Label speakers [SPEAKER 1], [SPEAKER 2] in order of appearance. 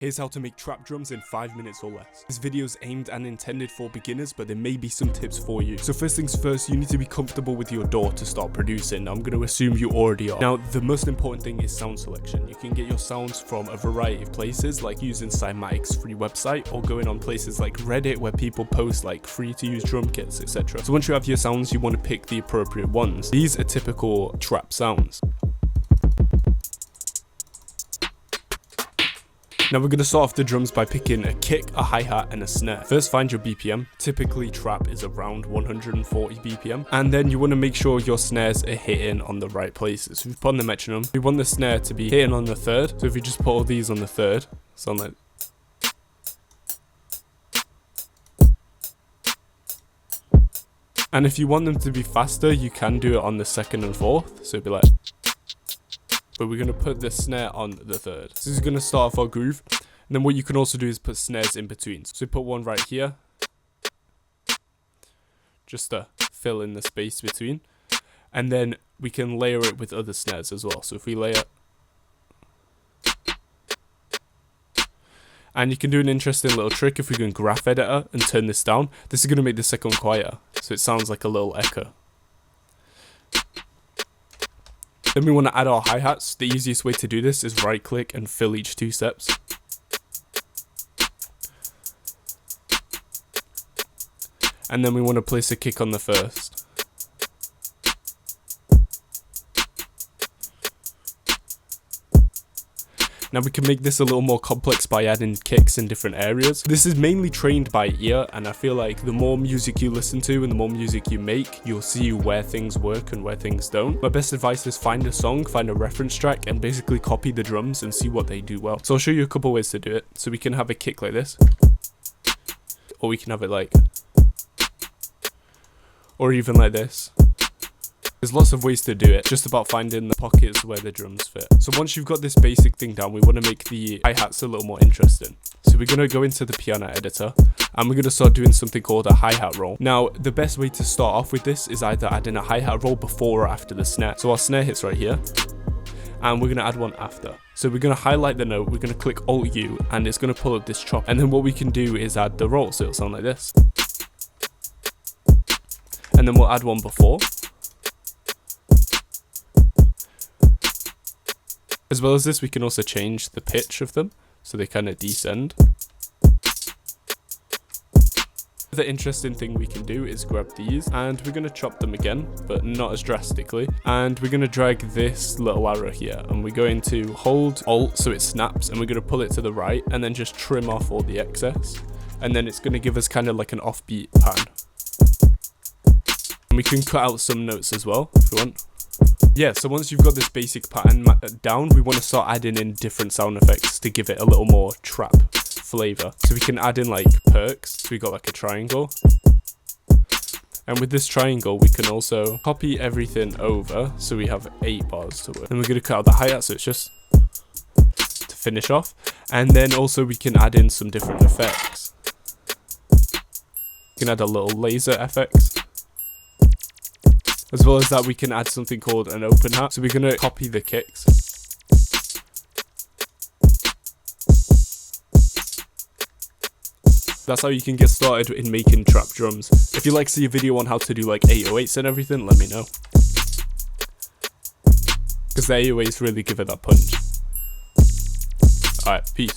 [SPEAKER 1] Here's how to make trap drums in 5 minutes or less. This video is aimed and intended for beginners, but there may be some tips for you. So first things first, you need to be comfortable with your DAW to start producing. I'm going to assume you already are. Now, the most important thing is sound selection. You can get your sounds from a variety of places, like using Cymatic's free website, or going on places like Reddit where people post like free to use drum kits, etc. So once you have your sounds, you want to pick the appropriate ones. These are typical trap sounds. Now we're going to start off the drums by picking a kick, a hi-hat and a snare. First find your BPM. Typically trap is around 140 BPM. And then you want to make sure your snares are hitting on the right places. So if you put on the metronome, we want the snare to be hitting on the third. So if you just put all these on the third, sound like... And if you want them to be faster, you can do it on the second and fourth. So it'd be like... But we're going to put the snare on the third. So this is going to start off our groove. And then what you can also do is put snares in between. So put one right here. Just to fill in the space between. And then we can layer it with other snares as well. So if we layer... And you can do an interesting little trick if we go in Graph Editor and turn this down. This is going to make the second one quieter. So it sounds like a little echo. Then we want to add our hi-hats. The easiest way to do this is right click and fill each 2 steps. And then we want to place a kick on the first. Now we can make this a little more complex by adding kicks in different areas. This is mainly trained by ear, and I feel like the more music you listen to and the more music you make, you'll see where things work and where things don't. My best advice is find a song, find a reference track, and basically copy the drums and see what they do well. So I'll show you a couple ways to do it. So we can have a kick like this, or we can have it like, or even like this. There's lots of ways to do it, just about finding the pockets where the drums fit. So once you've got this basic thing down, we want to make the hi-hats a little more interesting. So we're going to go into the piano editor, and we're going to start doing something called a hi-hat roll. Now, the best way to start off with this is either adding a hi-hat roll before or after the snare. So our snare hits right here, and we're going to add one after. So we're going to highlight the note, we're going to click Alt-U, and it's going to pull up this chop. And then what we can do is add the roll, so it'll sound like this. And then we'll add one before. As well as this, we can also change the pitch of them, so they kind of descend. The interesting thing we can do is grab these, and we're going to chop them again, but not as drastically. And we're going to drag this little arrow here, and we're going to hold Alt so it snaps, and we're going to pull it to the right, and then just trim off all the excess. And then it's going to give us kind of like an offbeat pattern. And we can cut out some notes as well, if we want. Yeah, so once you've got this basic pattern down, we want to start adding in different sound effects to give it a little more trap flavor. So we can add in like perks. So we got like a triangle. And with this triangle, we can also copy everything over. So we have 8 bars to work. Then we're going to cut out the hi-hat, so it's just to finish off. And then also we can add in some different effects. We can add a little laser effects. As well as that, we can add something called an open hat. So we're going to copy the kicks. That's how you can get started in making trap drums. If you'd like to see a video on how to do like 808s and everything, let me know. Because the 808s really give it that punch. Alright, peace.